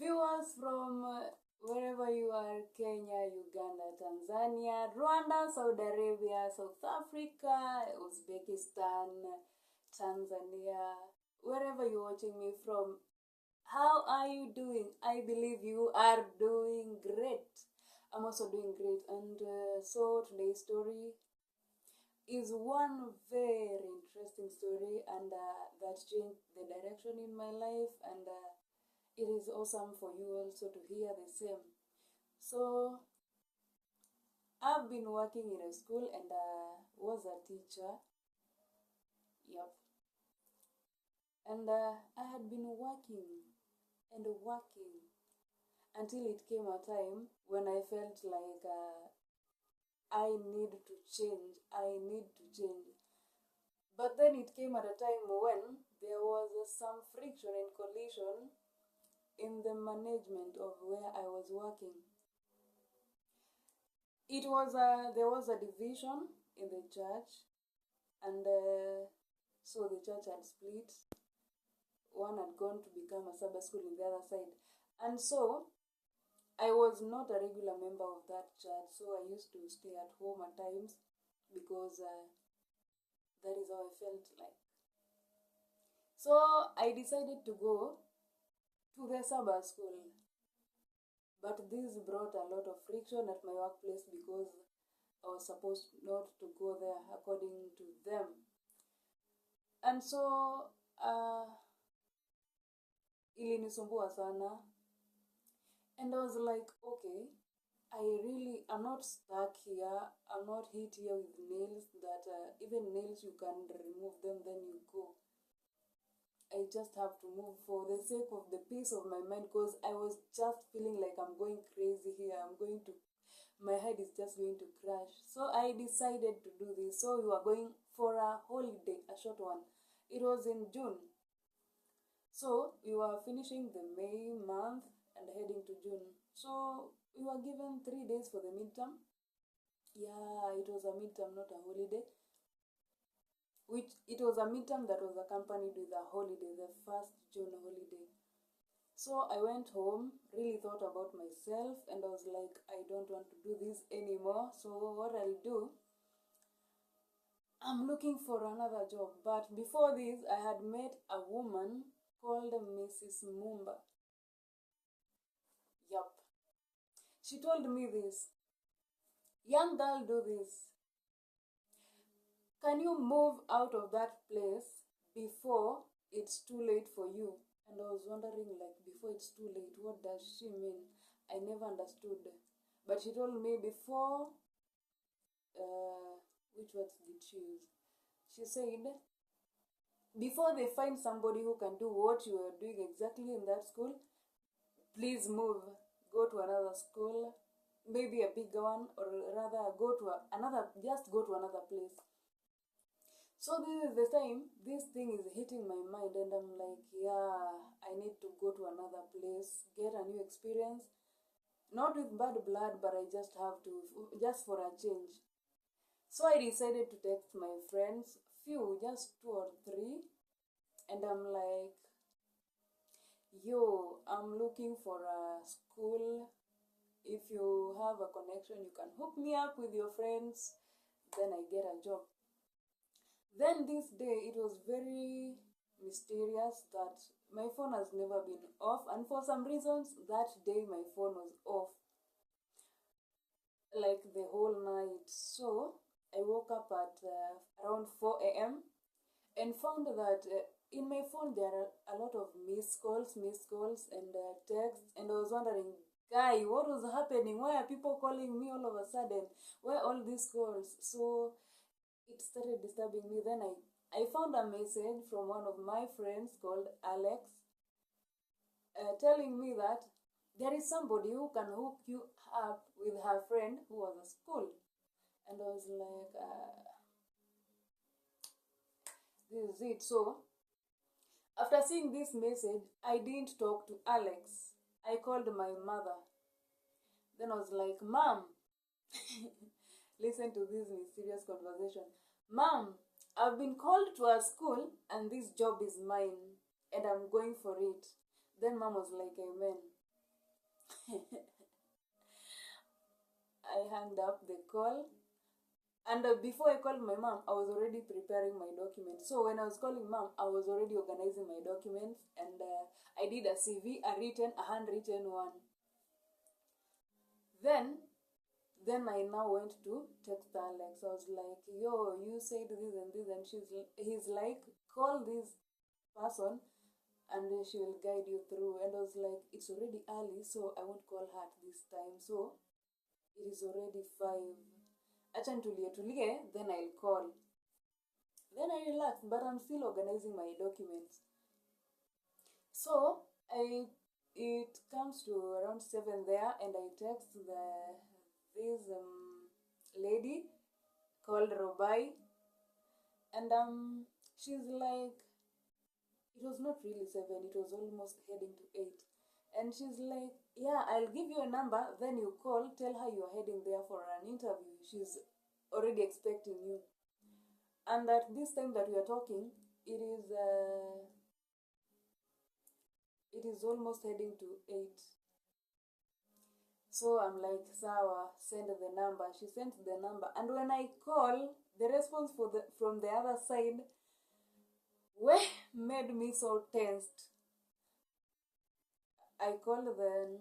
Viewers from wherever you are, Kenya, Uganda, Tanzania, Rwanda, Saudi Arabia, South Africa, Uzbekistan, Tanzania, wherever you're watching me from, how are you doing? I believe you are doing great. I'm also doing great. And so today's story is one very interesting story, and that changed the direction in my life, and it is awesome for you also to hear the same. So I've been working in a school and was a teacher. Yep. And I had been working and working until it came a time when I felt like I need to change. But then it came at a time when there was some friction and collision in the management of where I was working. There was a division in the church, and so the church had split. One had gone to become a Sabbath school in the other side, and so I was not a regular member of that church, so I used to stay at home at times because that is how I felt like. So I decided to go to the Sabbath school. But this brought a lot of friction at my workplace because I was supposed not to go there according to them. And so ilinisumbua sana. And I was like, okay, I'm not stuck here. I'm not hit here with nails that even nails you can remove them, then you go. I just have to move for the sake of the peace of my mind, because I was just feeling like I'm going crazy here. My head is just going to crash. So I decided to do this. So we were going for a holiday, a short one. It was in June. So we were finishing the May month and heading to June. So we were given 3 days for the midterm. Yeah, it was a midterm, not a holiday. It was a midterm that was accompanied with a holiday, the first June holiday. So I went home, really thought about myself, and I was like, I don't want to do this anymore. So what I'll do, I'm looking for another job. But before this, I had met a woman called Mrs. Mumba. Yup. She told me this, young girl, do this. Can you move out of that place before it's too late for you? And I was wondering, like, before it's too late, what does she mean? I never understood. But she told me before, which words did she use? She said, before they find somebody who can do what you are doing exactly in that school, please move. Go to another school, maybe a bigger one, or rather just go to another place. So this is the time this thing is hitting my mind, and I'm like, yeah, I need to go to another place, get a new experience. Not with bad blood, but I just have to, just for a change. So I decided to text my friends, just 2 or 3, and I'm like, yo, I'm looking for a school. If you have a connection, you can hook me up with your friends, then I get a job. Then this day, it was very mysterious that my phone has never been off, and for some reasons, that day my phone was off, like the whole night. So I woke up at around 4 a.m. and found that in my phone there are a lot of missed calls, and texts, and I was wondering, guy, what was happening? Why are people calling me all of a sudden? Why all these calls? So it started disturbing me. Then I found a message from one of my friends called Alex, telling me that there is somebody who can hook you up with her friend who was at school. And I was like, this is it. So after seeing this message, I didn't talk to Alex. I called my mother. Then I was like, Mom, listen to this mysterious conversation. Mom, I've been called to a school and this job is mine and I'm going for it. Then Mom was like, Amen. I hung up the call. And before I called my mom, I was already preparing my documents. So when I was calling mom, I was already organizing my documents, and I did a CV, a handwritten one. Then, then I now went to text Alex. I was like, "Yo, you said this and this," and he's like, "Call this person, and she will guide you through." And I was like, "It's already early, so I won't call her at this time. So it is already 5. Acha tulie, then I'll call." Then I relaxed, but I'm still organizing my documents. So it comes to around 7 there, and I text this lady called Robai, and she's like, it was not really 7, it was almost heading to 8. And she's like, "Yeah, I'll give you a number, then you call, tell her you're heading there for an interview. She's already expecting you." And at this time that we are talking, it is almost heading to 8. So I'm like, "Sawa, send the number." She sent the number, and when I call, the response from the other side, made me so tensed. I called the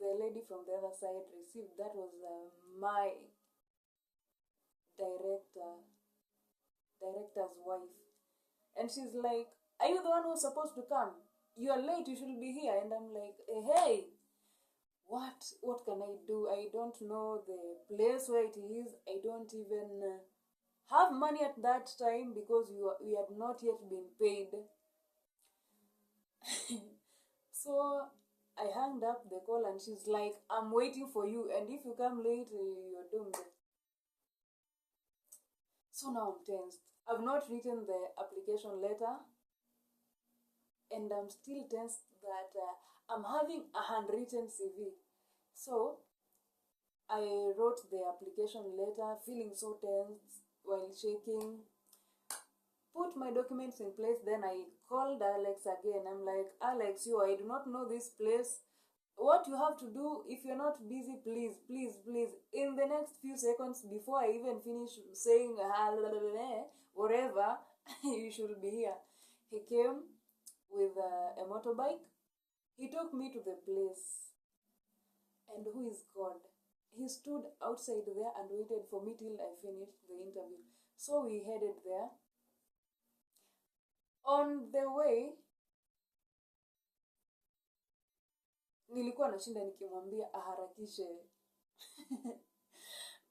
lady from the other side received. That was my director director's wife, and she's like, "Are you the one who's supposed to come? You are late. You should be here." And I'm like, "Hey, what can I do? I don't know the place where it is. I don't even have money at that time because we had not yet been paid." So I hung up the call, and she's like, "I'm waiting for you, and if you come late, you're doomed." So now I'm tensed. I've not written the application letter, and I'm still tensed that I'm having a handwritten CV. So I wrote the application letter, feeling so tense while shaking, put my documents in place. Then I called Alex again. I'm like, "Alex, I do not know this place. What you have to do, if you're not busy, please, please, please, in the next few seconds before I even finish saying whatever, you should be here." He came with a motorbike. He took me to the place. And who is God? He stood outside there and waited for me till I finished the interview. So we headed there. On the way, nilikuwa nashinda nikimwambia aharakishe.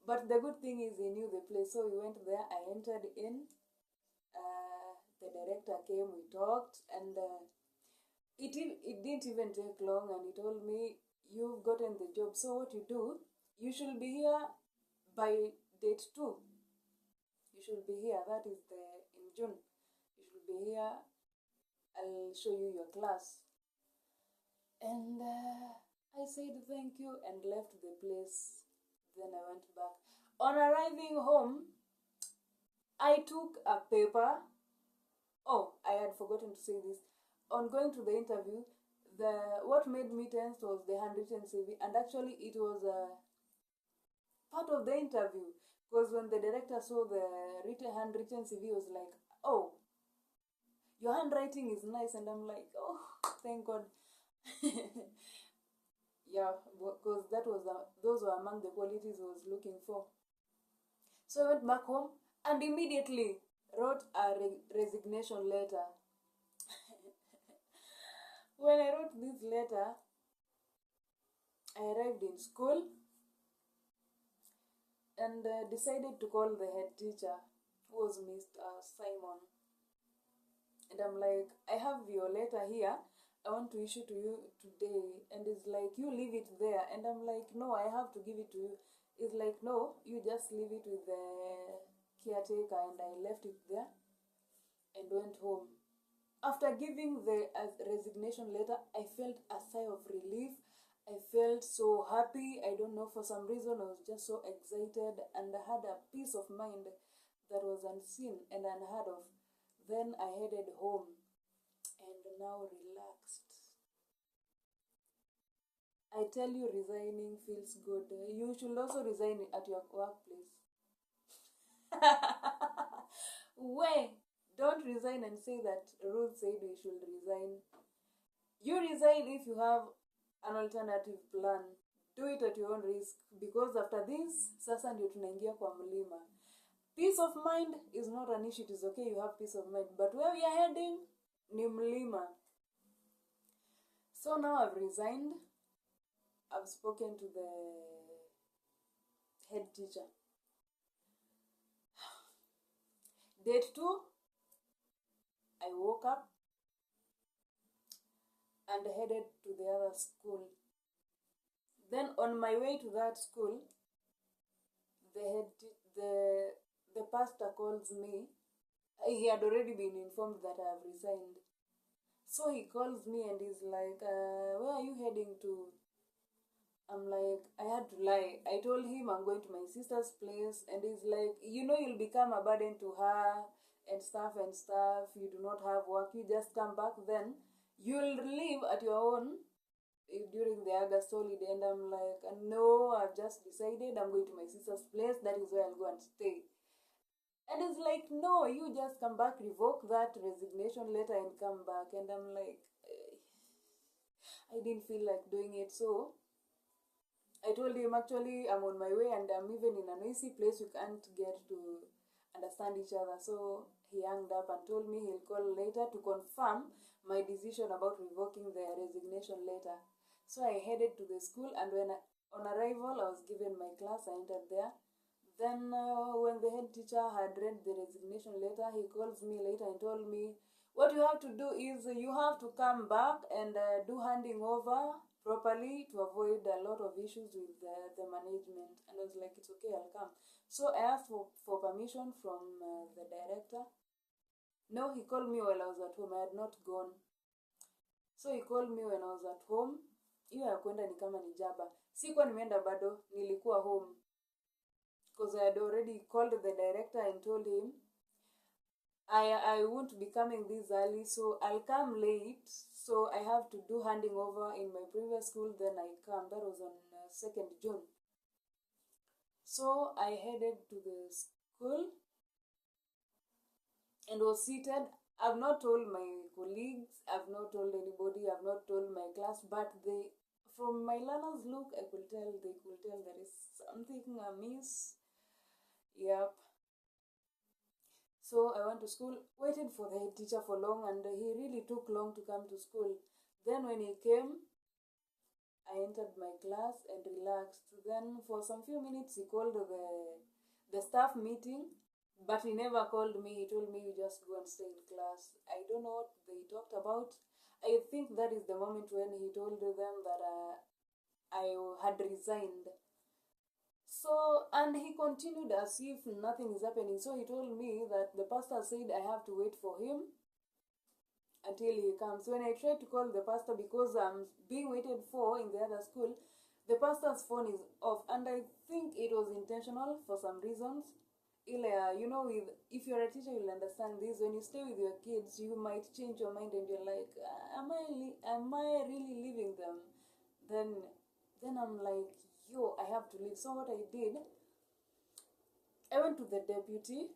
But the good thing is he knew the place. So we went there. I entered in. The director came. We talked, and it didn't even take long. And he told me, "You've gotten the job. So what you do? You should be here by date 2. You should be here. That is in June. You should be here. I'll show you your class." And I said thank you and left the place. Then I went back. On arriving home, I took a paper. Oh, I had forgotten to say this. On going to the interview, what made me tense was the handwritten CV, and actually it was part of the interview, because when the director saw the handwritten CV, was like, "Oh, your handwriting is nice," and I'm like, "Oh, thank God." Yeah, because those were among the qualities I was looking for. So I went back home and immediately wrote a resignation letter. When I wrote this letter, I arrived in school and decided to call the head teacher, who was Mr. Simon. And I'm like, "I have your letter here. I want to issue to you today." And it's like, "You leave it there." And I'm like, "No, I have to give it to you." It's like, "No, you just leave it with the caretaker." And I left it there and went home. After giving the resignation letter, I felt a sigh of relief. I felt so happy. I don't know, for some reason I was just so excited, and I had a peace of mind that was unseen and unheard of. Then I headed home and now relaxed. I tell you, resigning feels good. You should also resign at your workplace. Wait, don't resign and say that Ruth said we should resign. You resign if you have an alternative plan. Do it at your own risk, because after this, sasa ndio tunaingia kwa mlima. Peace of mind is not an issue. It is okay, you have peace of mind. But where we are heading, ni mlima. So now I've resigned. I've spoken to the head teacher. Date 2, I woke up and headed to the other school. Then on my way to that school, the pastor calls me. He had already been informed that I have resigned. So he calls me and he's like, where are you heading to? I'm like, I had to lie. I told him I'm going to my sister's place, and he's like, you'll become a burden to her and stuff and stuff. You do not have work. You just come back, then you'll live at your own during the August holiday. And I'm like, no, I've just decided I'm going to my sister's place. That is where I'll go and stay. And it's like, no, you just come back, revoke that resignation letter and come back. And I'm like, I didn't feel like doing it. So I told him, actually, I'm on my way and I'm even in a noisy place. We can't get to understand each other. So he hung up and told me he'll call later to confirm my decision about revoking the resignation letter. So I headed to the school, and on arrival, I was given my class. I entered there. Then when the head teacher had read the resignation letter, he calls me later and told me, what you have to do is you have to come back and do handing over properly to avoid a lot of issues with the management. And I was like, it's okay, I'll come. So I asked for permission from the director. No, he called me while I was at home. I had not gone. So he called me when I was at home. Hiyo ya kwenda ni kama ni jaba. Sikuwa nimeenda bado, nilikuwa home. Because I had already called the director and told him I won't be coming this early, so I'll come late. So I have to do handing over in my previous school, then I come. That was on 2nd June. So I headed to the school and was seated. I've not told my colleagues, I've not told anybody, I've not told my class, but from my learners' look, they could tell there is something amiss. Yep. So I went to school, waited for the head teacher for long, and he really took long to come to school. Then when he came, I entered my class and relaxed. Then for some few minutes, he called the staff meeting, but he never called me. He told me, you just go and stay in class. I don't know what they talked about. I think that is the moment when he told them that I had resigned. So, and he continued as if nothing is happening. So he told me that the pastor said I have to wait for him until he comes. When I tried to call the pastor, because I'm being waited for in the other school, the pastor's phone is off. And I think it was intentional for some reasons. If you're a teacher, you'll understand this. When you stay with your kids, you might change your mind and you're like, am I really leaving them? Then I'm like, I have to leave. So what I did, I went to the deputy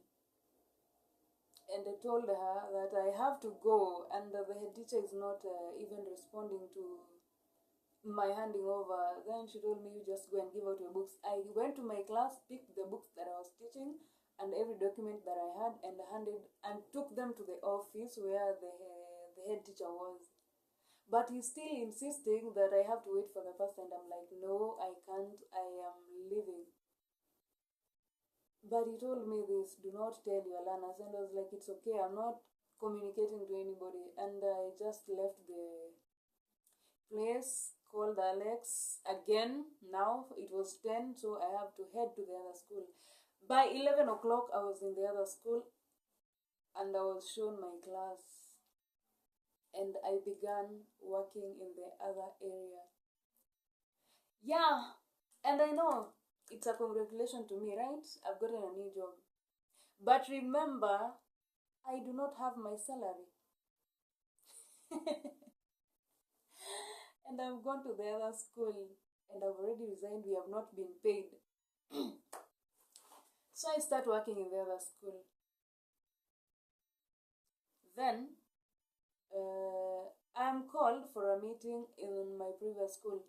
and I told her that I have to go, and the head teacher is not even responding to my handing over. Then she told me, you just go and give out your books. I went to my class, picked the books that I was teaching and every document that I had, and took them to the office where the head teacher was. But he's still insisting that I have to wait for the pastor, and I'm like, no, I can't, I am leaving. But he told me this, do not tell your learners, and I was like, it's okay, I'm not communicating to anybody. And I just left the place, called Alex again. Now it was 10, so I have to head to the other school. By 11 o'clock, I was in the other school, and I was shown my class. And I began working in the other area. Yeah, and I know it's a congratulation to me, right? I've gotten a new job. But remember, I do not have my salary. and I've gone to the other school and I've already resigned. We have not been paid. So I start working in the other school. Then I'm called for a meeting in my previous school,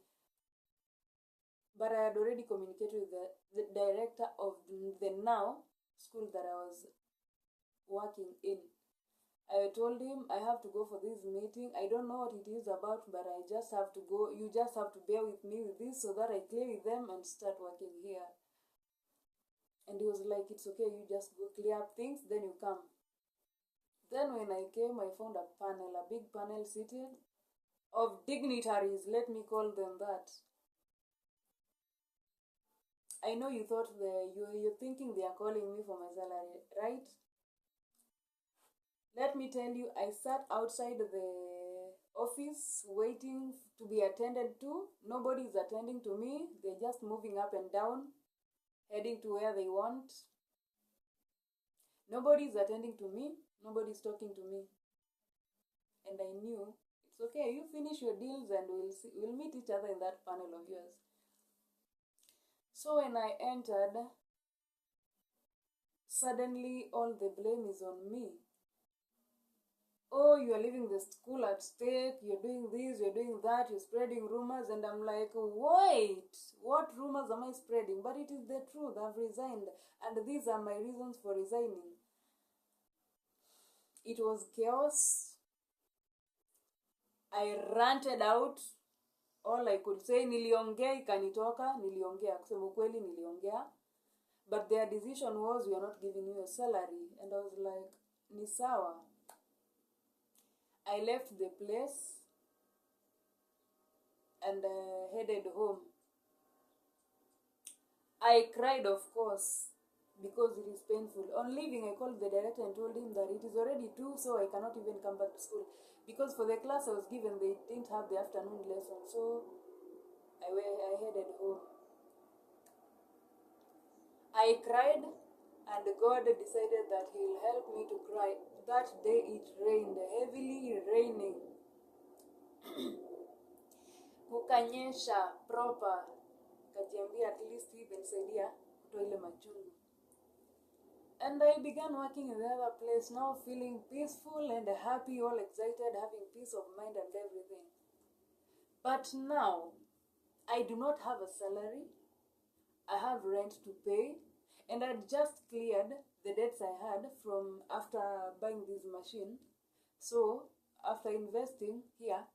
but I had already communicated with the director of the now school that I was working in. I told him I have to go for this meeting. I don't know what it is about, but I just have to go. You just have to bear with me with this so that I clear with them and start working here. And he was like, it's okay, you just go clear up things, then you come. Then when I came, I found a panel, a big panel seated of dignitaries, let me call them that. I know you thought you're thinking they are calling me for my salary, right? Let me tell you, I sat outside the office waiting to be attended to. Nobody is attending to me. They're just moving up and down, heading to where they want. Nobody is attending to me. Nobody is talking to me. And I knew, it's okay, you finish your deals and we'll meet each other in that panel of yours. So when I entered, suddenly all the blame is on me. Oh, you are leaving the school at stake, you're doing this, you're doing that, you're spreading rumors. And I'm like, wait, what rumors am I spreading? But it is the truth. I've resigned, and these are my reasons for resigning. It was chaos. I ranted out all I could say. Niliongea ikanitoka, niliongea, kusema ukweli niliongea. But their decision was, we are not giving you a salary. And I was like, ni sawa. I left the place and headed home. I cried, of course, because it is painful. On leaving, I called the director and told him that it is already 2, so I cannot even come back to school. Because for the class I was given, they didn't have the afternoon lesson, so I headed home. I cried, and God decided that He will help me to cry. That day it rained, heavily raining. Kukanyesha proper. Kajiambia at least hii imenisaidia kutoa ile machungu. And I began working in the other place, now feeling peaceful and happy, all excited, having peace of mind and everything. But now, I do not have a salary. I have rent to pay. And I just cleared the debts I had from after buying this machine. So, after investing here,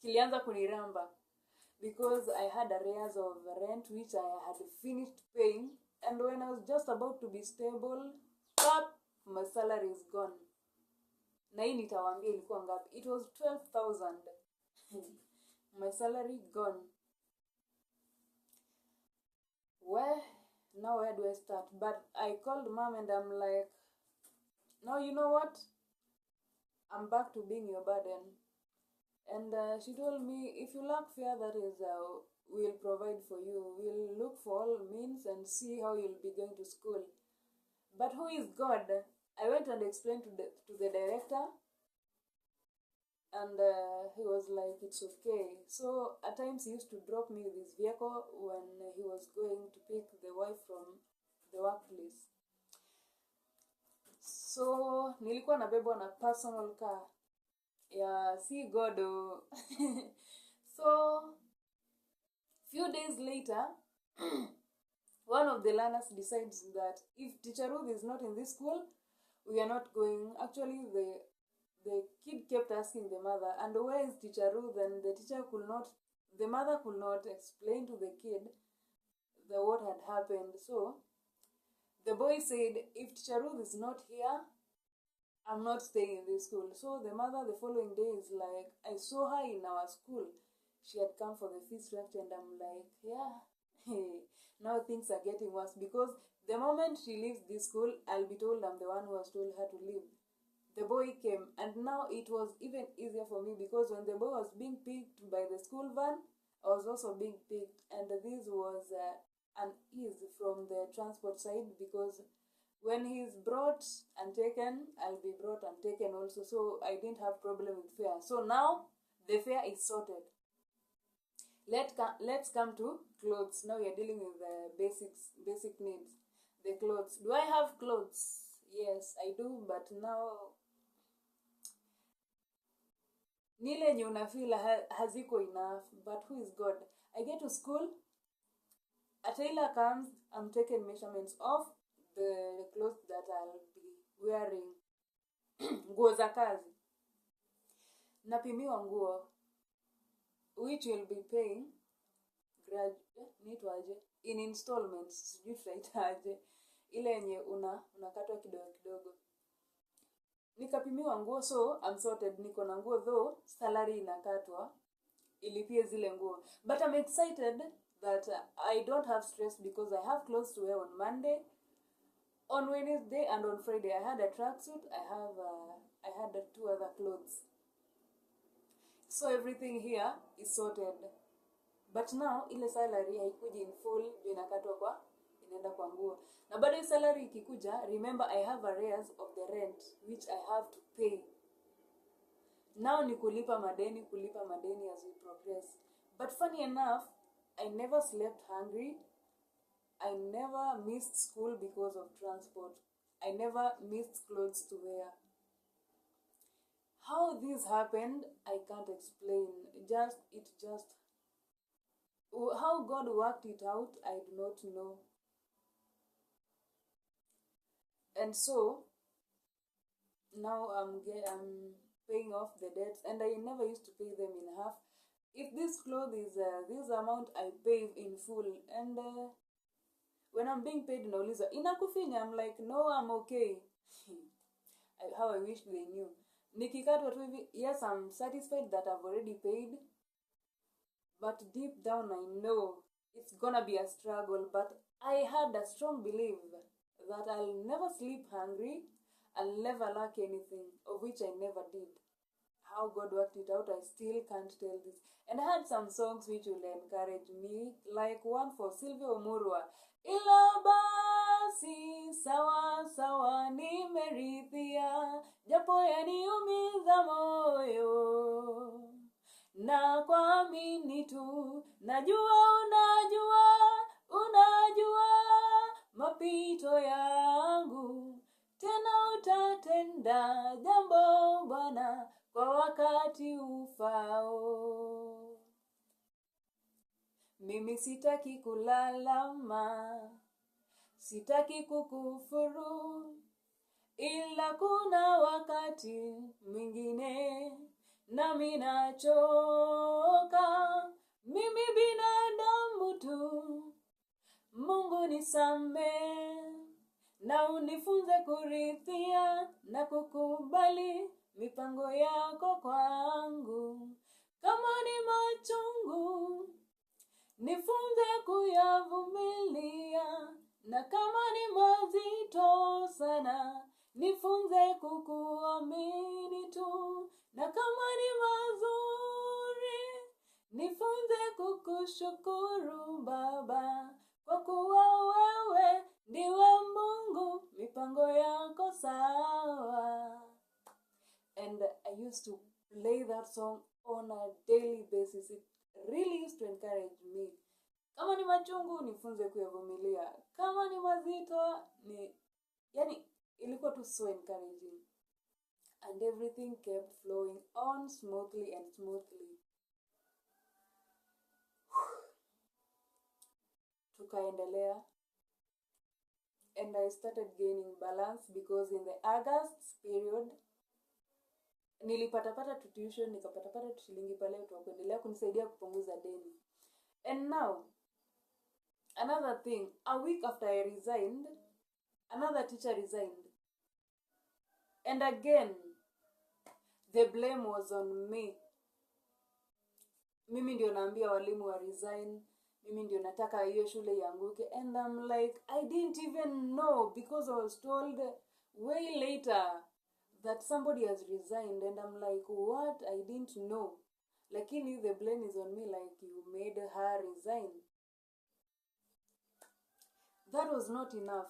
kilianza kuniramba. Because I had arrears of rent which I had finished paying. And when I was just about to be stable, my salary is gone. Na hii nitawaambia ilikuwa ngapi. It was 12,000. My salary gone. Now where do I start? But I called mom and I'm like, now you know what? I'm back to being your burden. And she told me, if you lack fear, that is, we'll provide for you. We'll look for all means and see how you'll be going to school. But who is God? I went and explained to the director, and he was like, it's okay. So at times he used to drop me with his vehicle when he was going to pick the wife from the workplace. So nilikuwa nabebwa na personal car. Yeah, see God. So few days later, one of the learners decides that if Teacher Ruth is not in this school, we are not going. Actually, the kid kept asking the mother, and where is Teacher Ruth? And the mother could not explain to the kid what had happened. So the boy said, if Teacher Ruth is not here, I'm not staying in this school. So the mother the following day is like, I saw her in our school. She had come for the fee structure, and I'm like, yeah, now things are getting worse, because the moment she leaves this school, I'll be told I'm the one who has told her to leave. The boy came, and now it was even easier for me, because when the boy was being picked by the school van, I was also being picked, and this was an ease from the transport side, because when he's brought and taken, I'll be brought and taken also. So I didn't have problem with fare. So now The fare is sorted. Let's come to clothes. Now we are dealing with the basic needs. The clothes. Do I have clothes? Yes, I do, but now nile nye unafeel haziko enough. But who is God? I get to school, a tailor comes, I'm taking measurements of the clothes that I'll be wearing. Nguo za kazi. Napimiwa nguo, which will be paying in installments, sijui tutaitaje, ile yenye unakatwa kidogo kidogo. Nikapimiwa nguo, so I'm sorted. Niko na nguo, though salary inakatwa ilipie zile nguo. But I'm excited that I don't have stress because I have clothes to wear on Monday, on Wednesday, and on Friday. I had a tracksuit. I had 2 other clothes. So everything here is sorted. But now ile salary haikuji in full, inakatwa kwa inaenda kwa nguo. Na bado salary ikikuja, remember I have arrears of the rent which I have to pay. Now ni kulipa madeni as we progress. But funny enough, I never slept hungry. I never missed school because of transport. I never missed clothes to wear. How this happened, I can't explain. How God worked it out, I do not know. And so now I'm paying off the debts, and I never used to pay them in half. If this clothes is this amount, I pay in full. And when I'm being paid, nauliza inakufinya, I'm like, no, I'm okay. How I wish they knew. Nikikatwa tu hivi, yes, I'm satisfied that I've already paid, but deep down I know it's gonna be a struggle. But I had a strong belief that I'll never sleep hungry, I'll never lack anything, of which I never did. How God worked it out, I still can't tell this. And I had some songs which will encourage me, like one for Sylvia Omurwa. Ila basi sawa sawa nimeridhia, japo yaniumiza moyo, na kuamini tu, najua unajua mapito yangu, tena utatenda jambo Bwana kwa wakati ufao. Mimi sitaki kulalama, sitaki kukufuru, ila kuna wakati mwingine nami nachoka. Mimi binadamu tu, Mungu nisamehe, na unifunze kuridhia na kukubali mipango yako kwangu. Kama ni machungu, nifunze kuyavumilia, na kama ni mazito sana, nifunze kukuamini tu, na kama ni mazuri, nifunze kukushukuru Baba, kwa kuwa wewe ndiwe Mungu, mipango yako sawa. And I used to play that song on a daily basis. It really used to encourage me. Kama ni machungu, nifunze kuyavumilia. Kama ni mazito, ilikuwa tu so encouraging. And everything kept flowing on smoothly and smoothly. Tukaendelea. And I started gaining balance because in the August period, nilipata tuition, nikapata shilingi pale kuendelea kunisaidia kupunguza deni. And now, another thing, a week after I resigned, another teacher resigned. And again, the blame was on me. Mimi ndio naambia walimu wa resign, mimi ndio nataka hiyo shule ianguke. And I'm like, I didn't even know, because I was told way later that somebody has resigned. And I'm like, what? I didn't know. Lakini the blame is on me, like you made her resign. That was not enough.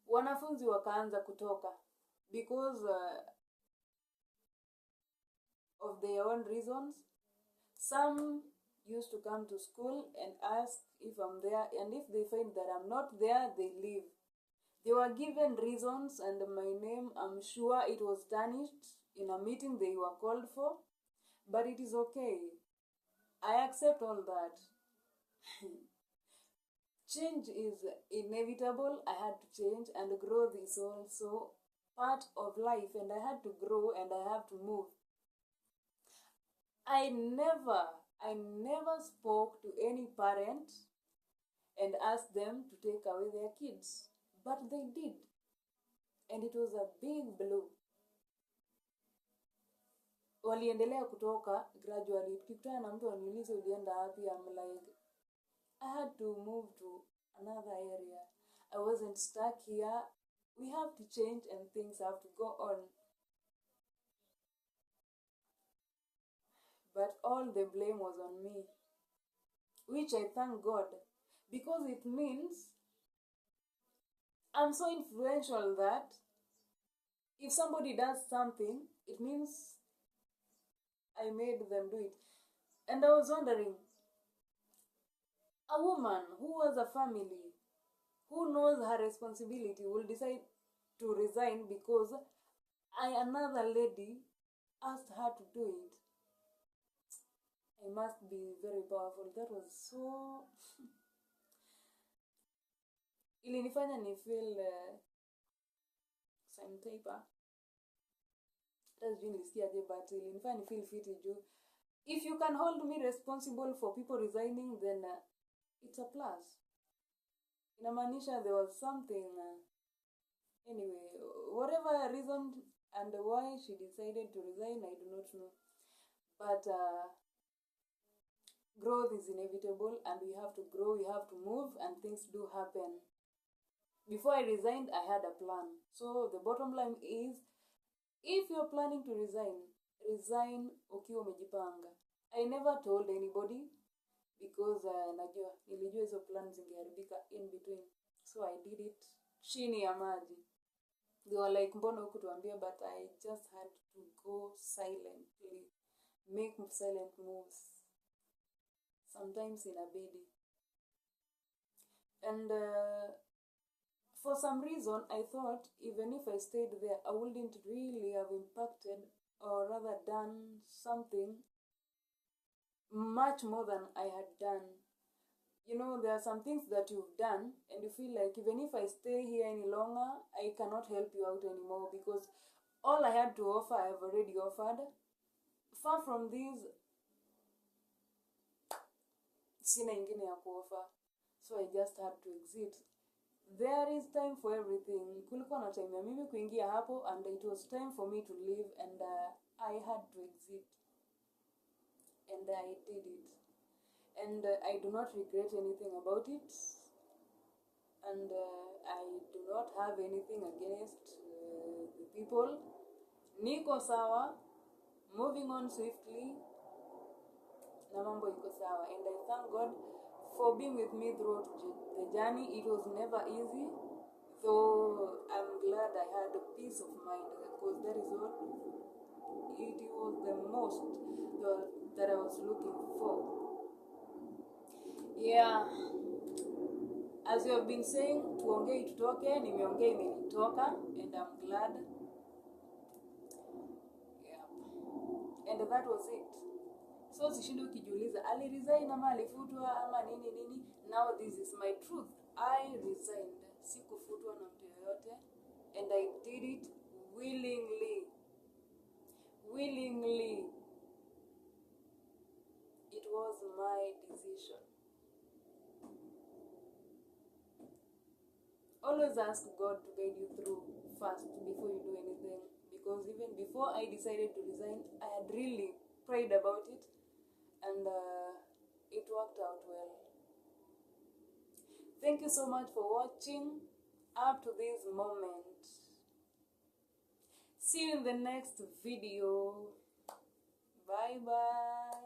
Wanafunzi wakaanza kutoka because their own reasons. Some used to come to school and ask if I'm there, and if they find that I'm not there, they leave. They were given reasons, and my name, I'm sure it was tarnished in a meeting they were called for, but it is okay. I accept all that. Change is inevitable. I had to change, and growth is also part of life, and I had to grow and I have to move. I never spoke to any parent and asked them to take away their kids, but they did, and it was a big blow. Waliendelea kutoka gradually. Tukikutana na mtu aniulize ulienda wapi, I'm like, I had to move to another area. I wasn't stuck here. We have to change and things have to go on. But all the blame was on me, which I thank God, because it means I'm so influential that if somebody does something, it means I made them do it. And I was wondering, a woman who has a family, who knows her responsibility, will decide to resign because another lady asked her to do it. I must be very powerful. That was so ilinifanya ni feel some paper. That's been nilisikiaje, but ilinifanya ni feel fiti juu. If you can hold me responsible for people resigning, then it's a plus. Inamaanisha there was something. Anyway, whatever reason and why she decided to resign, I do not know. But growth is inevitable, and we have to grow, we have to move, and things do happen. Before I resigned, I had a plan. So the bottom line is, if you're planning to resign ukiwa umejipanga. I never told anybody because nilijua hizo plans zingeharibika in between. So I did it chini ya maji. They were like, mbona hukutuambia? But I just had to go silently, make silent moves. Sometimes inabidi. And for some reason, I thought even if I stayed there, I wouldn't really have impacted or rather done something much more than I had done. You know, there are some things that you've done and you feel like even if I stay here any longer, I cannot help you out anymore because all I had to offer, I have already offered. Far from these, sina ingine ya kuoffer. So I just had to exit. There is time for everything. Kulikuwa na time ya mimi kuingia hapo, and it was time for me to leave, and I had to exit. And I did it. And I do not regret anything about it. And I do not have anything against the people. Niko sawa, moving on swiftly. Na mambo iko sawa. And I thank God for being with me throughout the journey. It was never easy, though I'm glad I had a peace of mind, because that is what it was the most that I was looking for. Yeah, as you have been saying, tuongee tutoke, nimeongea imenitoka, and I'm glad. Yeah, and that was it. So sishindi ukijiuliza aliresign ama alifutwa ama nini. Now this is my truth. I resigned. Sikufutwa na mtu yoyote, and I did it willingly. It was my decision. Always ask God to guide you through first before you do anything, because even before I decided to resign, I had really prayed about it, and it worked out well. Thank you so much for watching up to this moment. See you in the next video. Bye bye.